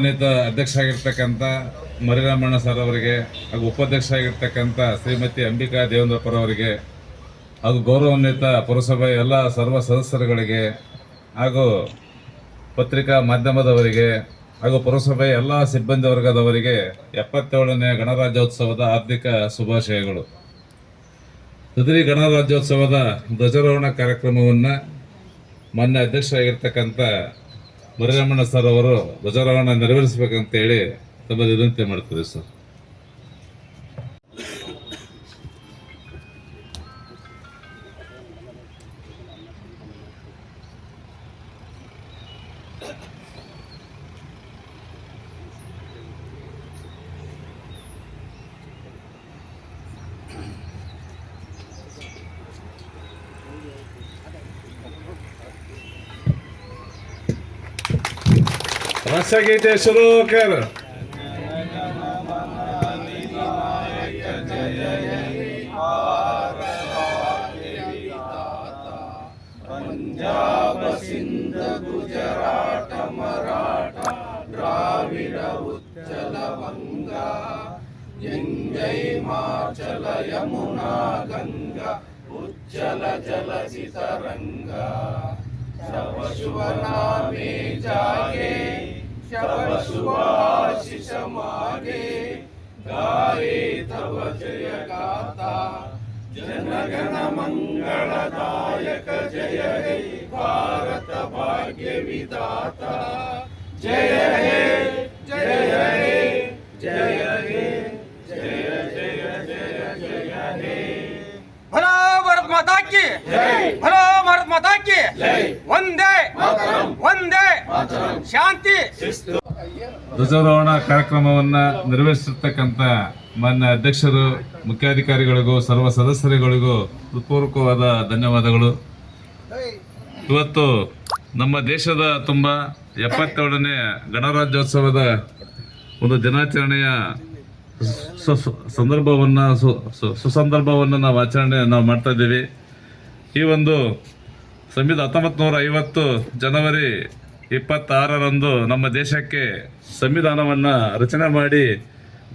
ಗೌರವಾನ್ವಿತ ಅಧ್ಯಕ್ಷ ಆಗಿರ್ತಕ್ಕಂಥ ಮರಿರಾಮಣ್ಣ ಸರ್ ಅವರಿಗೆ ಹಾಗೂ ಉಪಾಧ್ಯಕ್ಷ ಆಗಿರ್ತಕ್ಕಂಥ ಶ್ರೀಮತಿ ಅಂಬಿಕಾ ದೇವೇಂದ್ರಪುರ ಅವರಿಗೆ ಹಾಗೂ ಗೌರವಾನ್ವಿತ ಪುರಸಭೆ ಎಲ್ಲ ಸರ್ವ ಸದಸ್ಯರುಗಳಿಗೆ ಹಾಗೂ ಪತ್ರಿಕಾ ಮಾಧ್ಯಮದವರಿಗೆ ಹಾಗೂ ಪುರಸಭೆ ಎಲ್ಲ ಸಿಬ್ಬಂದಿ ವರ್ಗದವರಿಗೆ 77ನೇ ಗಣರಾಜ್ಯೋತ್ಸವದ ಹಾರ್ದಿಕ ಶುಭಾಶಯಗಳು. ಸದರಿ ಗಣರಾಜ್ಯೋತ್ಸವದ ಧ್ವಜಾರೋಹಣ ಕಾರ್ಯಕ್ರಮವನ್ನು ಮಾನ್ಯ ಅಧ್ಯಕ್ಷರಾಗಿರ್ತಕ್ಕಂಥ ಮರಿರಾಮಣ್ಣ ಸರ್ ಅವರು ಧ್ವಜಾರೋಹಣ ನೆರವೇರಿಸಬೇಕಂತೇಳಿ ತಮ್ಮಲ್ಲಿ ವಿನಂತಿ ಮಾಡ್ತೀವಿ ಸರ್. ರಾಷ್ಟ್ರಗೀತೆ ಶುರು ಕರ್. ಪಂಜಾಬ ಸಿಂಧ ಗುಜರಾಟ ಮರಾಠ ದ್ರಾವಿಡ ಉಚ್ಚಲ ಬಂಗ ಯಂಗೈ ಮಾಚಲ ಯಮುನಾ ಗಂಗಾ ಉಜ್ಜಲ ಜಲಧಿ ತರಂಗ ಶವ ಶುಭ ನಾಮೆ ಜಾಗೆ ಶವ ಶುಭ ಆಶಿಷ ಮಾಗೆ ಗಾಯೇ ತವ ಜಯ ಗಾತಾ ಜನಗಣ ಮಂಗಳದಾಯಕ ಜಯ ಹೇ ಭಾರತ ಭಾಗ್ಯ ವಿಧಾತ ಜಯ ಹೇ ಜಯ ಹೇ ಜಯ ಹೇ ಜಯ ಜಯ ಜಯ ಜಯ ಹೇ. भला भारत माता की जय, भला भारत माता की जय, वंदे मातरम, वंदे मातरम, ಶಾಂತಿ. ಧ್ವಜಾರೋಹಣ ಕಾರ್ಯಕ್ರಮವನ್ನು ನೆರವೇರಿಸಿರ್ತಕ್ಕಂಥ ಮಾನ್ಯ ಅಧ್ಯಕ್ಷರು, ಮುಖ್ಯಾಧಿಕಾರಿಗಳಿಗೂ ಸರ್ವ ಸದಸ್ಯರುಗಳಿಗೂ ಹೃತ್ಪೂರ್ವಕವಾದ ಧನ್ಯವಾದಗಳು. ಇವತ್ತು ನಮ್ಮ ದೇಶದ ತುಂಬ 77ನೇ ಗಣರಾಜ್ಯೋತ್ಸವದ ಒಂದು ದಿನಾಚರಣೆಯ ಸಂದರ್ಭವನ್ನು ಸುಸಂದರ್ಭವನ್ನು ನಾವು ಮಾಡ್ತಾ ಇದ್ದೀವಿ. ಈ ಒಂದು 1950 ಜನವರಿ 26ರಂದು ನಮ್ಮ ದೇಶಕ್ಕೆ ಸಂವಿಧಾನವನ್ನು ರಚನೆ ಮಾಡಿ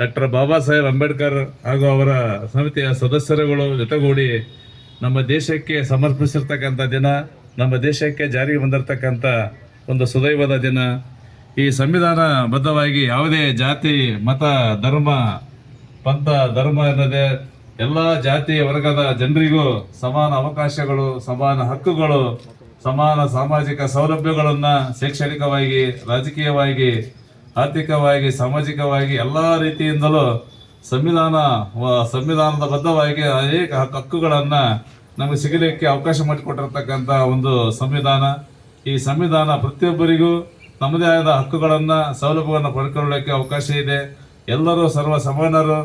ಡಾಕ್ಟರ್ ಬಾಬಾ ಸಾಹೇಬ್ ಅಂಬೇಡ್ಕರ್ ಹಾಗೂ ಅವರ ಸಮಿತಿಯ ಸದಸ್ಯರುಗಳು ಜೊತೆಗೂಡಿ ನಮ್ಮ ದೇಶಕ್ಕೆ ಸಮರ್ಪಿಸಿರ್ತಕ್ಕಂಥ ದಿನ, ನಮ್ಮ ದೇಶಕ್ಕೆ ಜಾರಿಗೆ ಬಂದಿರತಕ್ಕಂಥ ಒಂದು ಸುದೈವದ ದಿನ. ಈ ಸಂವಿಧಾನ ಬದ್ಧವಾಗಿ ಯಾವುದೇ ಜಾತಿ, ಮತ, ಧರ್ಮ, ಪಂಥ, ಧರ್ಮ ಎನ್ನದೆ ಎಲ್ಲ ಜಾತಿ ವರ್ಗದ ಜನರಿಗೂ ಸಮಾನ ಅವಕಾಶಗಳು, ಸಮಾನ ಹಕ್ಕುಗಳು, ಸಮಾನ ಸಾಮಾಜಿಕ ಸೌಲಭ್ಯಗಳನ್ನು ಶೈಕ್ಷಣಿಕವಾಗಿ, ರಾಜಕೀಯವಾಗಿ, ಆರ್ಥಿಕವಾಗಿ, ಸಾಮಾಜಿಕವಾಗಿ ಎಲ್ಲ ರೀತಿಯಿಂದಲೂ ಸಂವಿಧಾನದ ಬದ್ಧವಾಗಿ ಅನೇಕ ಹಕ್ಕುಗಳನ್ನು ನಮಗೆ ಸಿಗಲಿಕ್ಕೆ ಅವಕಾಶ ಮಾಡಿಕೊಟ್ಟಿರ್ತಕ್ಕಂಥ ಒಂದು ಸಂವಿಧಾನ. ಈ ಸಂವಿಧಾನ ಪ್ರತಿಯೊಬ್ಬರಿಗೂ ತಮ್ಮದೇ ಆದ ಹಕ್ಕುಗಳನ್ನು, ಸೌಲಭ್ಯವನ್ನು ಪಡ್ಕೊಳ್ಳಲಿಕ್ಕೆ ಅವಕಾಶ ಇದೆ. ಎಲ್ಲರೂ ಸರ್ವ ಸಮಾನರು.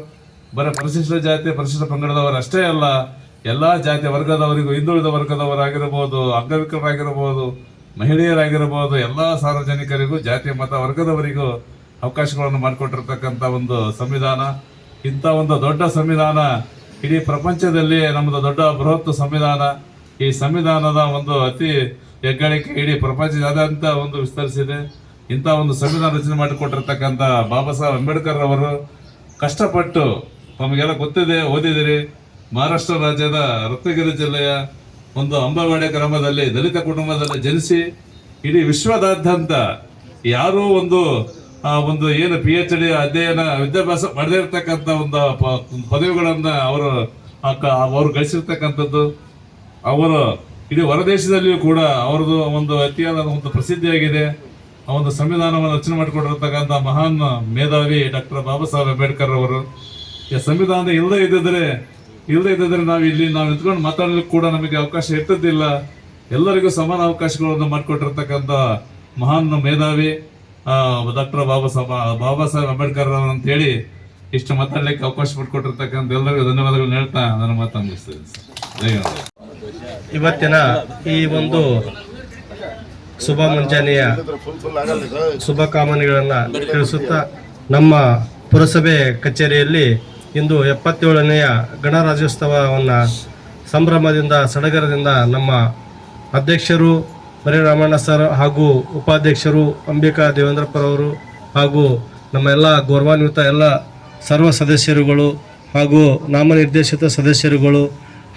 ಬರೀ ಪರಿಶಿಷ್ಟ ಜಾತಿ, ಪರಿಶಿಷ್ಟ ಪಂಗಡದವರು ಅಷ್ಟೇ ಅಲ್ಲ, ಎಲ್ಲ ಜಾತಿ ವರ್ಗದವರಿಗೂ, ಹಿಂದುಳಿದ ವರ್ಗದವರಾಗಿರ್ಬೋದು, ಅಂಗವಿಕಲರಾಗಿರ್ಬೋದು, ಮಹಿಳೆಯರಾಗಿರ್ಬೋದು, ಎಲ್ಲ ಸಾರ್ವಜನಿಕರಿಗೂ, ಜಾತಿ ಮತ ವರ್ಗದವರಿಗೂ ಅವಕಾಶಗಳನ್ನು ಮಾಡಿಕೊಟ್ಟಿರ್ತಕ್ಕಂಥ ಒಂದು ಸಂವಿಧಾನ. ಇಂಥ ಒಂದು ದೊಡ್ಡ ಸಂವಿಧಾನ ಇಡೀ ಪ್ರಪಂಚದಲ್ಲಿ ನಮ್ಮದು ದೊಡ್ಡ ಬೃಹತ್ ಸಂವಿಧಾನ. ಈ ಸಂವಿಧಾನದ ಒಂದು ಅತಿ ಹೆಗ್ಗಳಿಕೆ ಇಡೀ ಪ್ರಪಂಚದಾದ್ಯಂತ ಒಂದು ವಿಸ್ತರಿಸಿದೆ. ಇಂಥ ಒಂದು ಸಂವಿಧಾನ ರಚನೆ ಮಾಡಿಕೊಟ್ಟಿರ್ತಕ್ಕಂಥ ಬಾಬಾ ಸಾಹೇಬ್ ಅಂಬೇಡ್ಕರ್ ಅವರು ಕಷ್ಟಪಟ್ಟು, ತಮಗೆಲ್ಲ ಗೊತ್ತಿದೆ, ಓದಿದಿರಿ, ಮಹಾರಾಷ್ಟ್ರ ರಾಜ್ಯದ ರತ್ನಗಿರಿ ಜಿಲ್ಲೆಯ ಒಂದು ಅಂಬಾವಾಡೆ ಗ್ರಾಮದಲ್ಲಿ ದಲಿತ ಕುಟುಂಬದಲ್ಲಿ ಜನಿಸಿ ಇಡೀ ವಿಶ್ವದಾದ್ಯಂತ ಯಾರೂ ಒಂದು ಏನು PhD ವಿದ್ಯಾಭ್ಯಾಸ ಮಾಡದೇ ಇರತಕ್ಕಂಥ ಒಂದು ಪದವಿಗಳನ್ನು ಅವರು ಗಳಿಸಿರ್ತಕ್ಕಂಥದ್ದು. ಅವರು ಇಡೀ ಹೊರದೇಶದಲ್ಲಿಯೂ ಕೂಡ ಅವರದು ಒಂದು ಅತಿಯಾದ ಒಂದು ಪ್ರಸಿದ್ಧಿಯಾಗಿದೆ. ಆ ಒಂದು ಸಂವಿಧಾನವನ್ನು ರಚನೆ ಮಾಡಿಕೊಂಡಿರ್ತಕ್ಕಂಥ ಮಹಾನ್ ಮೇಧಾವಿ ಡಾಕ್ಟರ್ ಬಾಬಾ ಸಾಹೇಬ್ ಅಂಬೇಡ್ಕರ್ ಅವರು. ಈ ಸಂವಿಧಾನ ಇಲ್ಲದೇ ಇದ್ದಿದ್ರೆ ನಾವು ನಿಂತ್ಕೊಂಡು ಮಾತಾಡಲಿಕ್ಕೆ ಕೂಡ ನಮಗೆ ಅವಕಾಶ ಇರ್ತಿದ್ದಿಲ್ಲ. ಎಲ್ಲರಿಗೂ ಸಮಾನ ಅವಕಾಶಗಳನ್ನು ಮಾಡಿಕೊಟ್ಟಿರ್ತಕ್ಕಂಥ ಮಹಾನ್ ಮೇಧಾವಿ ಡಾಕ್ಟರ್ ಬಾಬಾ ಸಾಹೇಬ್ ಅಂಬೇಡ್ಕರ್ ಅವರು ಅಂತ ಹೇಳಿ ಇಷ್ಟು ಮಾತಾಡಲಿಕ್ಕೆ ಅವಕಾಶ ಮಾಡಿಕೊಟ್ಟಿರ್ತಕ್ಕಂಥ ಎಲ್ಲರಿಗೂ ಧನ್ಯವಾದಗಳನ್ನು ಹೇಳ್ತಾ ನನ್ನ ಮಾತು ಮುಗಿಸ್ತೇನೆ. ಧನ್ಯವಾದ. ಇವತ್ತಿನ ಈ ಒಂದು ಶುಭ ಮುಂಜಾನೆಯ ಶುಭ ಕಾಮನೆಗಳನ್ನು ತಿಳಿಸುತ್ತಾ ನಮ್ಮ ಪುರಸಭೆ ಕಚೇರಿಯಲ್ಲಿ ಇಂದು 77ನೇಯ ಗಣರಾಜ್ಯೋತ್ಸವವನ್ನು ಸಂಭ್ರಮದಿಂದ ಸಡಗರದಿಂದ ನಮ್ಮ ಅಧ್ಯಕ್ಷರು ಮರಿರಾಮಣ್ಣ ಸರ್ ಹಾಗೂ ಉಪಾಧ್ಯಕ್ಷರು ಅಂಬಿಕಾ ದೇವೇಂದ್ರಪುರ ಅವರು ಹಾಗೂ ನಮ್ಮ ಎಲ್ಲ ಗೌರವಾನ್ವಿತ ಎಲ್ಲ ಸರ್ವ ಸದಸ್ಯರುಗಳು ಹಾಗೂ ನಾಮನಿರ್ದೇಶಿತ ಸದಸ್ಯರುಗಳು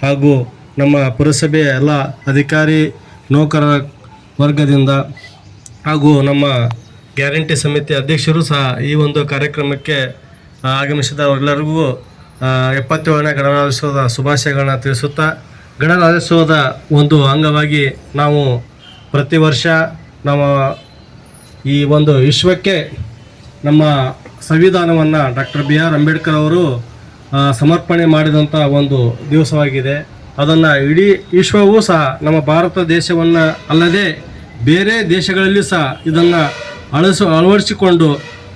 ಹಾಗೂ ನಮ್ಮ ಪುರಸಭೆಯ ಎಲ್ಲ ಅಧಿಕಾರಿ ನೌಕರ ವರ್ಗದಿಂದ ಹಾಗೂ ನಮ್ಮ ಗ್ಯಾರಂಟಿ ಸಮಿತಿ ಅಧ್ಯಕ್ಷರು ಸಹ ಈ ಒಂದು ಕಾರ್ಯಕ್ರಮಕ್ಕೆ ಆಗಮಿಸಿದವರೆಲ್ಲರಿಗೂ 77ನೇ ಗಣರಾಜ್ಯೋತ್ಸವದ ಶುಭಾಶಯಗಳನ್ನ ತಿಳಿಸುತ್ತಾ, ಗಣರಾಜ್ಯೋತ್ಸವದ ಒಂದು ಅಂಗವಾಗಿ ನಾವು ಪ್ರತಿ ವರ್ಷ ನಮ್ಮ ಈ ಒಂದು ವಿಶ್ವಕ್ಕೆ ನಮ್ಮ ಸಂವಿಧಾನವನ್ನು ಡಾಕ್ಟರ್ BR ಅಂಬೇಡ್ಕರ್ ಅವರು ಸಮರ್ಪಣೆ ಮಾಡಿದಂಥ ಒಂದು ದಿವಸವಾಗಿದೆ. ಅದನ್ನು ಇಡೀ ವಿಶ್ವವೂ ಸಹ ನಮ್ಮ ಭಾರತ ದೇಶವನ್ನು ಅಲ್ಲದೆ ಬೇರೆ ದೇಶಗಳಲ್ಲಿ ಸಹ ಇದನ್ನು ಅಳವಡಿಸಿಕೊಂಡು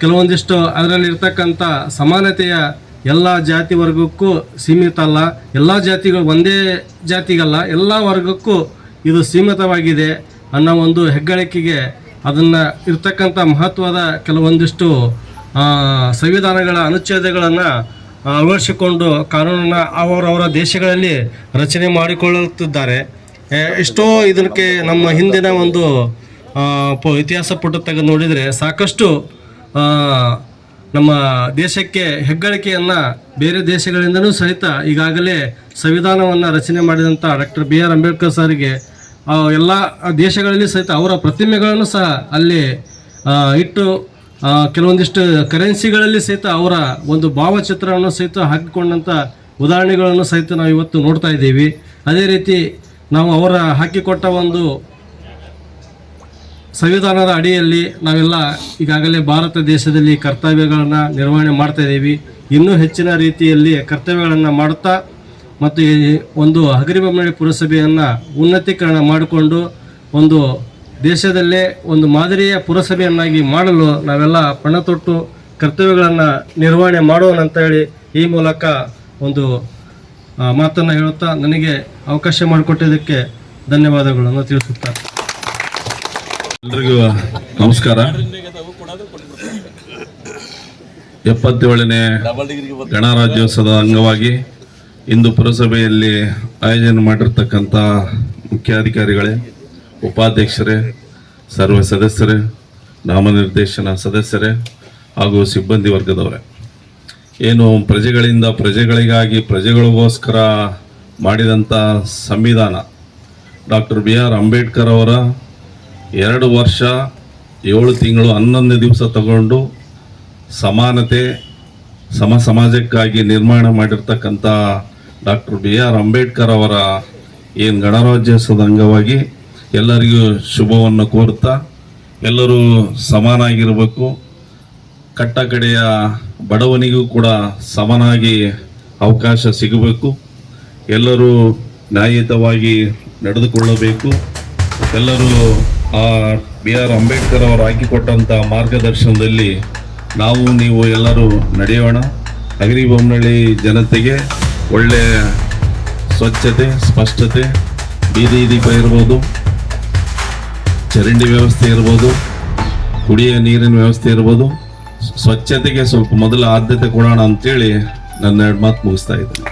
ಕೆಲವೊಂದಿಷ್ಟು ಅದರಲ್ಲಿರ್ತಕ್ಕಂಥ ಸಮಾನತೆಯ ಎಲ್ಲ ಜಾತಿ ವರ್ಗಕ್ಕೂ ಸೀಮಿತ ಅಲ್ಲ, ಎಲ್ಲ ಜಾತಿಗಳು ಒಂದೇ ಜಾತಿಗಲ್ಲ, ಎಲ್ಲ ವರ್ಗಕ್ಕೂ ಇದು ಸೀಮಿತವಾಗಿದೆ ಅನ್ನೋ ಒಂದು ಹೆಗ್ಗಳಿಕೆಗೆ ಅದನ್ನು ಇರ್ತಕ್ಕಂಥ ಮಹತ್ವದ ಕೆಲವೊಂದಿಷ್ಟು ಸಂವಿಧಾನಗಳ ಅನುಚ್ಛೇದಗಳನ್ನು ಅಳವಡಿಸಿಕೊಂಡು ಕಾನೂನನ್ನು ಅವರವರ ದೇಶಗಳಲ್ಲಿ ರಚನೆ ಮಾಡಿಕೊಳ್ಳುತ್ತಿದ್ದಾರೆ. ಎಷ್ಟೋ ಇದಕ್ಕೆ ನಮ್ಮ ಹಿಂದಿನ ಒಂದು ಇತಿಹಾಸ ಪುಟ ತೆಗೆದು ನೋಡಿದರೆ ಸಾಕಷ್ಟು ನಮ್ಮ ದೇಶಕ್ಕೆ ಹೆಗ್ಗಳಿಕೆಯನ್ನು ಬೇರೆ ದೇಶಗಳಿಂದಲೂ ಸಹಿತ ಈಗಾಗಲೇ ಸಂವಿಧಾನವನ್ನು ರಚನೆ ಮಾಡಿದಂಥ ಡಾಕ್ಟರ್ BR ಅಂಬೇಡ್ಕರ್ ಸರಿಗೆ ಎಲ್ಲ ದೇಶಗಳಲ್ಲಿ ಸಹಿತ ಅವರ ಪ್ರತಿಮೆಗಳನ್ನು ಸಹ ಅಲ್ಲಿ ಇಟ್ಟು ಕೆಲವೊಂದಿಷ್ಟು ಕರೆನ್ಸಿಗಳಲ್ಲಿ ಸಹಿತ ಅವರ ಒಂದು ಭಾವಚಿತ್ರವನ್ನು ಸಹಿತ ಹಾಕಿಕೊಂಡಂಥ ಉದಾಹರಣೆಗಳನ್ನು ಸಹಿತ ನಾವು ಇವತ್ತು ನೋಡ್ತಾ ಇದ್ದೀವಿ. ಅದೇ ರೀತಿ ನಾವು ಅವರ ಹಾಕಿಕೊಟ್ಟ ಒಂದು ಸಂವಿಧಾನದ ಅಡಿಯಲ್ಲಿ ನಾವೆಲ್ಲ ಈಗಾಗಲೇ ಭಾರತ ದೇಶದಲ್ಲಿ ಕರ್ತವ್ಯಗಳನ್ನು ನಿರ್ವಹಣೆ ಮಾಡ್ತಾ ಇದ್ದೀವಿ. ಇನ್ನೂ ಹೆಚ್ಚಿನ ರೀತಿಯಲ್ಲಿ ಕರ್ತವ್ಯಗಳನ್ನು ಮಾಡುತ್ತಾ ಮತ್ತು ಈ ಒಂದು ಹಗರಿಬೊಮ್ಮನಹಳ್ಳಿ ಪುರಸಭೆಯನ್ನು ಉನ್ನತೀಕರಣ ಮಾಡಿಕೊಂಡು ಒಂದು ದೇಶದಲ್ಲೇ ಒಂದು ಮಾದರಿಯ ಪುರಸಭೆಯನ್ನಾಗಿ ಮಾಡಲು ನಾವೆಲ್ಲ ಪಣತೊಟ್ಟು ಕರ್ತವ್ಯಗಳನ್ನು ನಿರ್ವಹಣೆ ಮಾಡೋಣ ಅಂತ ಹೇಳಿ ಈ ಮೂಲಕ ಒಂದು ಮಾತನ್ನು ಹೇಳುತ್ತಾ ನನಗೆ ಅವಕಾಶ ಮಾಡಿಕೊಟ್ಟಿದ್ದಕ್ಕೆ ಧನ್ಯವಾದಗಳನ್ನು ತಿಳಿಸುತ್ತಾ ಎಲ್ರಿಗೂ ನಮಸ್ಕಾರ. 77ನೇ ಗಣರಾಜ್ಯೋತ್ಸವದ ಅಂಗವಾಗಿ ಇಂದು ಪುರಸಭೆಯಲ್ಲಿ ಆಯೋಜನೆ ಮಾಡಿರ್ತಕ್ಕಂಥ ಮುಖ್ಯಾಧಿಕಾರಿಗಳೇ, ಉಪಾಧ್ಯಕ್ಷರೇ, ಸರ್ವ ಸದಸ್ಯರೇ, ನಾಮನಿರ್ದೇಶನ ಸದಸ್ಯರೇ ಹಾಗೂ ಸಿಬ್ಬಂದಿ ವರ್ಗದವರೇ, ಏನು ಪ್ರಜೆಗಳಿಂದ ಪ್ರಜೆಗಳಿಗಾಗಿ ಪ್ರಜೆಗಳಿಗೋಸ್ಕರ ಮಾಡಿದಂಥ ಸಂವಿಧಾನ ಡಾಕ್ಟರ್ BR ಅಂಬೇಡ್ಕರ್ ಅವರ 2 ವರ್ಷ 7 ತಿಂಗಳು 11 ದಿವಸ ತಗೊಂಡು ಸಮಾನತೆ ಸಮಾಜಕ್ಕಾಗಿ ನಿರ್ಮಾಣ ಮಾಡಿರ್ತಕ್ಕಂಥ ಡಾಕ್ಟರ್ BR ಅಂಬೇಡ್ಕರ್ ಅವರ ಏನು ಗಣರಾಜ್ಯೋತ್ಸವದ ಅಂಗವಾಗಿ ಎಲ್ಲರಿಗೂ ಶುಭವನ್ನು ಕೋರುತ್ತಾ, ಎಲ್ಲರೂ ಸಮಾನಾಗಿರಬೇಕು, ಕಟ್ಟ ಕಡೆಯ ಬಡವನಿಗೂ ಕೂಡ ಸಮನಾಗಿ ಅವಕಾಶ ಸಿಗಬೇಕು, ಎಲ್ಲರೂ ನ್ಯಾಯಯುತವಾಗಿ ನಡೆದುಕೊಳ್ಳಬೇಕು, ಎಲ್ಲರೂ BR ಅಂಬೇಡ್ಕರ್ ಅವರು ಹಾಕಿಕೊಟ್ಟಂಥ ಮಾರ್ಗದರ್ಶನದಲ್ಲಿ ನಾವು ನೀವು ಎಲ್ಲರೂ ನಡೆಯೋಣ. ಹಗರಿಬೊಮ್ಮನಹಳ್ಳಿ ಜನತೆಗೆ ಒಳ್ಳೆಯ ಸ್ವಚ್ಛತೆ, ಸ್ಪಷ್ಟತೆ, ಬೀದಿ ದೀಪ ಇರ್ಬೋದು, ಚರಂಡಿ ವ್ಯವಸ್ಥೆ ಇರ್ಬೋದು, ಕುಡಿಯ ನೀರಿನ ವ್ಯವಸ್ಥೆ ಇರ್ಬೋದು, ಸ್ವಚ್ಛತೆಗೆ ಸ್ವಲ್ಪ ಮೊದಲ ಆದ್ಯತೆ ಕೊಡೋಣ ಅಂತೇಳಿ ನನ್ನ 2 ಮಾತು ಮುಗಿಸ್ತಾ ಇದ್ದೀನಿ.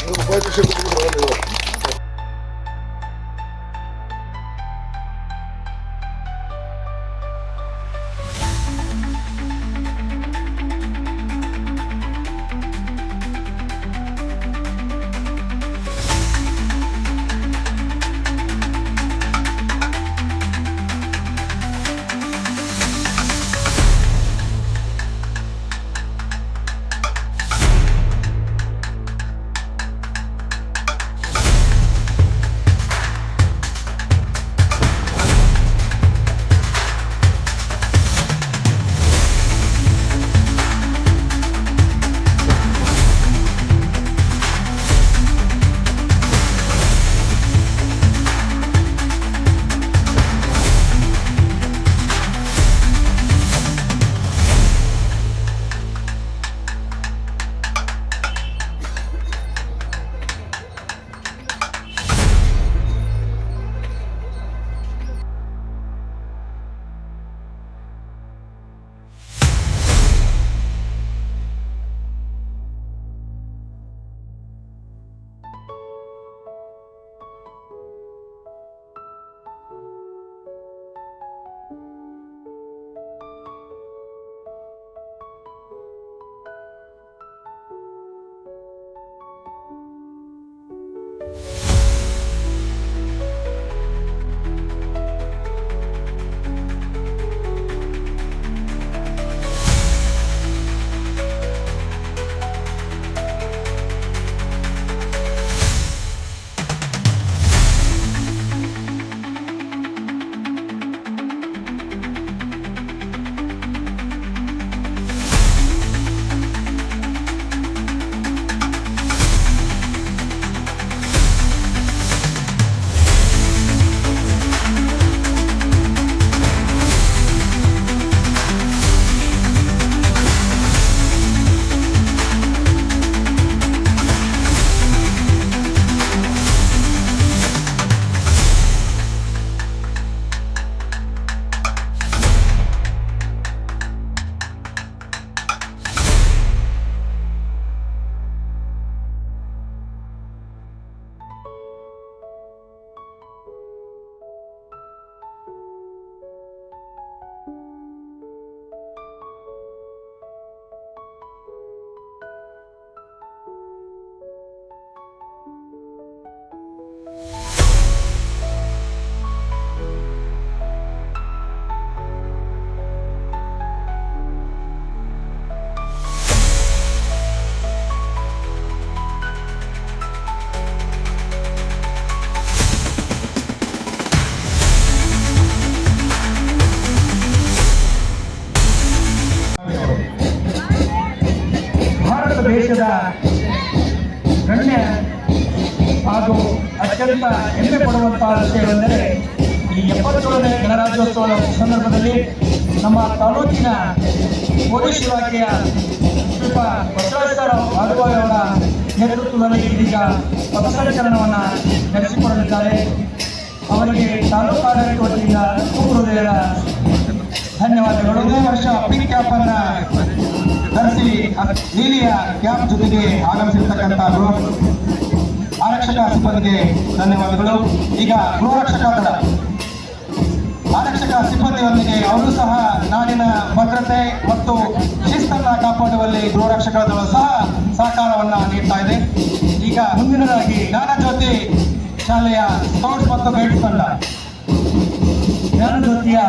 ದೇಶದ ಗಣ್ಯ ಹಾಗೂ ಅತ್ಯಂತ ಹೆಮ್ಮೆ ಪಡುವಂತಹ ವಿಷಯವೆಂದರೆ ಈ 77ನೇ ಗಣರಾಜ್ಯೋತ್ಸವದ ಸಂದರ್ಭದಲ್ಲಿ ನಮ್ಮ ತಾಲೂಕಿನ ಪೊಲೀಸ್ ಇಲಾಖೆಯ ಶ್ರೀಪ ಬಸವರಾಜ ವಾಘಬಾಯಿ ಅವರ ನೇತೃತ್ವದಲ್ಲಿ ಇದೀಗ ಪಥಸಂಚಲನವನ್ನು ನಡೆಸಿಕೊಡಲಿದ್ದಾರೆ. ಅವರಿಗೆ ತಾಲೂಕು ಆಡಳಿತ ವತಿಯಿಂದ ತುಂಬ ಹೃದಯದ ಧನ್ಯವಾದಗಳು. ಇದೇ ವರ್ಷ ಪಿಂಕ್ ಕ್ಯಾಪ್ ಅನ್ನ ಧರಿಸಿ ನೀಲಿಯ ಕ್ಯಾಪ್ ಜೊತೆಗೆ ಆಗಮಿಸಿರ್ತಕ್ಕಂಥ ಆರಕ್ಷಕ ಸಿಬ್ಬಂದಿಗೆ ಧನ್ಯವಾದಗಳು. ಈಗ ಗೃಹರಕ್ಷಕ ದಳ ಆರಕ್ಷಕ ಸಿಬ್ಬಂದಿಯೊಂದಿಗೆ ಅವರು ಸಹ ನಾಡಿನ ಭದ್ರತೆ ಮತ್ತು ಶಿಸ್ತನ್ನ ಕಾಪಾಡುವಲ್ಲಿ ಗೃಹರಕ್ಷಕ ದಳ ಸಹ ಸಹಕಾರವನ್ನ ನೀಡ್ತಾ ಇದೆ. ಈಗ ಮುಂದಿನದಾಗಿ ಜ್ಞಾನಜ್ಯೋತಿ ಶಾಲೆಯ ಸ್ಕೌಟ್ಸ್ ಮತ್ತು ಗೈಡ್ಸ್ ತಂಡ ಜ್ಞಾನಜ್ಯೋತಿಯ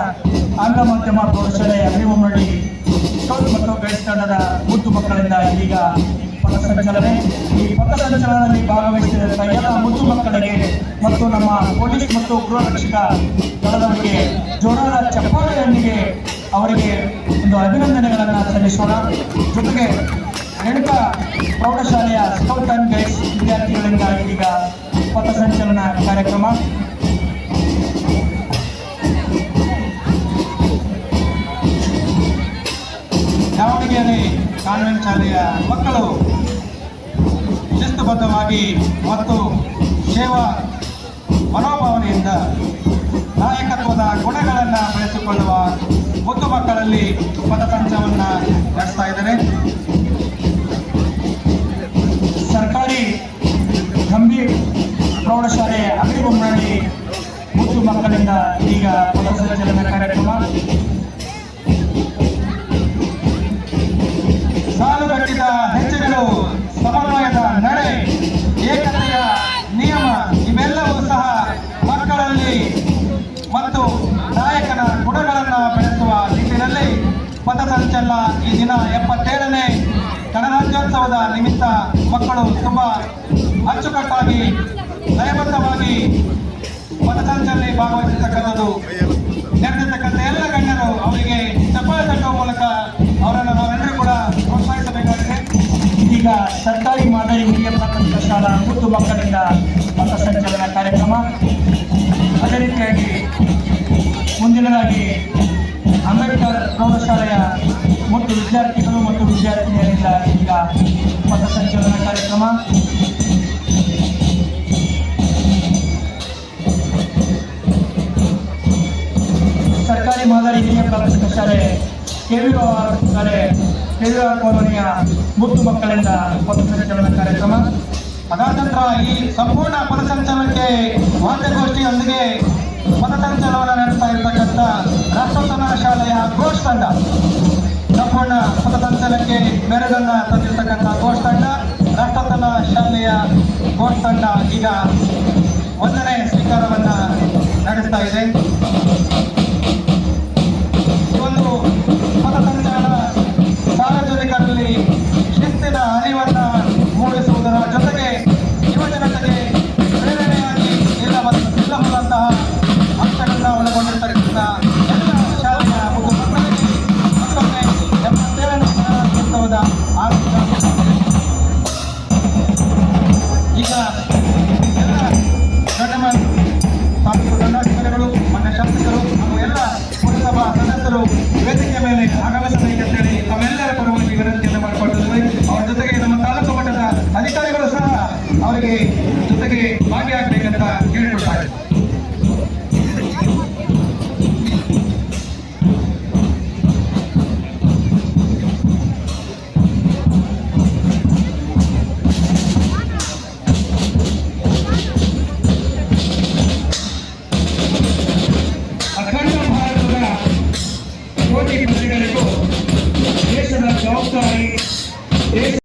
ಆಂಗ್ಲ ಮಾಧ್ಯಮ ಪ್ರೌಢಶಾಲೆಯ ಅಭಿಮುನ್ನಡಿ ಸ್ಕೌಟ್ ಮತ್ತು ಗೈಡ್ಸ್ ತಂಡದ ಮುದ್ದು ಮಕ್ಕಳಿಂದ ಇದೀಗ ಪಥಸಂಚಲನೆ. ಈ ಪಥಸಂಚಲನದಲ್ಲಿ ಭಾಗವಹಿಸಿದಂಥ ಎಲ್ಲ ಮುದ್ದು ಮಕ್ಕಳಿಗೆ ಮತ್ತು ನಮ್ಮ ಪೊಲೀಸ್ ಮತ್ತು ಗೃಹರಕ್ಷಕ ದಳದವರಿಗೆ ಜೋರಾದ ಚಪ್ಪಾಳೆಯೊಂದಿಗೆ ಅವರಿಗೆ ಒಂದು ಅಭಿನಂದನೆಗಳನ್ನು ಸಲ್ಲಿಸೋಣ. ಜೊತೆಗೆ ರೇಣುಕಾ ಪ್ರೌಢಶಾಲೆಯ ಸ್ಕೌಟ್ ಅಂಡ್ ಗೈಡ್ಸ್ ವಿದ್ಯಾರ್ಥಿಗಳಿಂದ ಇದೀಗ ಪಥಸಂಚಲನ ಕಾರ್ಯಕ್ರಮ. ದಾವಣಗೆರೆ ಕಾನ್ವೆಂಟ್ ಶಾಲೆಯ ಮಕ್ಕಳು ಶಿಸ್ತುಬದ್ಧವಾಗಿ ಮತ್ತು ಸೇವಾ ಮನೋಭಾವನೆಯಿಂದ ನಾಯಕತ್ವದ ಗುಣಗಳನ್ನು ಬೆಳೆಸಿಕೊಳ್ಳುವ ಮುದ್ದು ಮಕ್ಕಳಲ್ಲಿ ಪಥಸಂಚಲನ ನಡೆಸ್ತಾ ಇದ್ದಾರೆ. ಸರ್ಕಾರಿ ಗಂಭೀರ್ ಪ್ರೌಢಶಾಲೆಯ ಅಭಿಮುನ್ನಡಿ ಮುದ್ದು ಮಕ್ಕಳಿಂದ ಈಗ ಪಥಸಂಚಲನ ಕಾರ್ಯಕ್ರಮ. ಸಾಲುಗಟ್ಟಿದ ಹೆಜ್ಜೆಗಳು, ಸಮನ್ವಯದ ನಡೆ, ಏಕತೆಯ ನಿಯಮ ಇವೆಲ್ಲವೂ ಸಹ ಮಕ್ಕಳಲ್ಲಿ ಮತ್ತು ನಾಯಕನ ಗುಣಗಳನ್ನು ಬೆಳೆಸುವ ನಿಟ್ಟಿನಲ್ಲಿ ಪಥಸಂಚಲನ ಈ ದಿನ 77ನೇ ಗಣರಾಜ್ಯೋತ್ಸವದ ನಿಮಿತ್ತ ಮಕ್ಕಳು ತುಂಬ ಅಚ್ಚುಕಟ್ಟಾಗಿ ಲಯಬದ್ಧವಾಗಿ ಪಥಸಂಚಲನೆ ಭಾಗವಹಿಸತಕ್ಕಂಥದ್ದು ನಡೆದಿರ್ತಕ್ಕಂಥ ಎಲ್ಲ ಗಣ್ಯರು ಅವರಿಗೆ ಚಪ್ಪಾಳೆ ತಟ್ಟುವ ಮೂಲಕ ಅವರನ್ನು ನಾವೆಲ್ಲರೂ ಕೂಡ ಪ್ರೋತ್ಸಾಹಿಸಬೇಕಾಗಿದೆ. ಇದೀಗ ಸರ್ಕಾರಿ ಮಾದರಿ ಹಿರಿಯ ಪ್ರಾಥಮಿಕ ಶಾಲಾ ಮುದ್ದು ಮಕ್ಕಳಿಂದ ಪಥಸಂಚಲನ ಕಾರ್ಯಕ್ರಮ. ಅದೇ ರೀತಿಯಾಗಿ ಮುಂದಿನದಾಗಿ ಅಂಬೇಡ್ಕರ್ ಪ್ರೌಢಶಾಲೆಯ ಮುದ್ದು ವಿದ್ಯಾರ್ಥಿಗಳು ಮತ್ತು ವಿದ್ಯಾರ್ಥಿನಿಯರಿಂದ ಈಗ ಪಥಸಂಚಲನ ಕಾರ್ಯಕ್ರಮ. ಸರ್ಕಾರಿ ಮಾದರಿ ಹಿರಿಯ ಪ್ರಾಥಮಿಕ ಶಾಲೆ ಕೆವಿಆರ್ ಕಾಲೋನಿಯ ಮುದ್ದು ಮಕ್ಕಳಿಂದ ಪಥಸಂಚಲನ ಕಾರ್ಯಕ್ರಮ. ಅದಾದ ನಂತರ ಈ ಸಂಪೂರ್ಣ ಪಥಸಂಚಲನಕ್ಕೆ ವಾದ್ಯಗೋಷ್ಠಿಯೊಂದಿಗೆ ಪಥಸಂಚಲನ ನಡೆಸ್ತಾ ಇರತಕ್ಕಂಥ ರಾಷ್ಟ್ರೋತ್ಥಾನ ಶಾಲೆಯ ಘೋಷ್ ತಂಡ, ಸಂಪೂರ್ಣ ಪಥಸಂಚಲನಕ್ಕೆ ಮೆರುಗನ್ನ ತಂದಿರತಕ್ಕಂಥ ಘೋಷ್ ತಂಡ, ರಾಷ್ಟ್ರೋತ್ಥಾನ ಶಾಲೆಯ ಘೋಷ್ ತಂಡ ಈಗ 1ನೇ ಸ್ವೀಕಾರವನ್ನ ನಡೆಸ್ತಾ ಇದೆ. ಒಂದು ಪಥಸಂಚಲನ ಸಾರ್ವಜನಿಕರಲ್ಲಿ ಶಿಸ್ತಿನ ಅರಿವನ್ನ ಮೂಡಿಸುವುದರ ಜೊತೆಗೆ ಯುವಜನತೆಗೆ ಪ್ರೇರಣೆಯಾಗಿ ಇಲ್ಲಬಲ್ಲಂತಹ ಅಂಶಗಳನ್ನ ಒಳಗೊಂಡಿರ್ತಕ್ಕಂಥ ಎಲ್ಲ ಶಾಲೆಯ ಮುದ್ದು ಮಕ್ಕಳಿಗೆ ಮತ್ತೊಮ್ಮೆ 77ನೇ ಗಣರಾಜ್ಯೋತ್ಸವದ ಆರಂಭ. ಈಗ ಎಲ್ಲ ದಂಡಾಧಿಕಾರಿಗಳು, ಮಾನ್ಯ ಶಾಸಕರು ಹಾಗೂ ಎಲ್ಲ ಪುರಸಭಾ ಸದಸ್ಯರು ವೇದಿಕೆ ಮೇಲೆ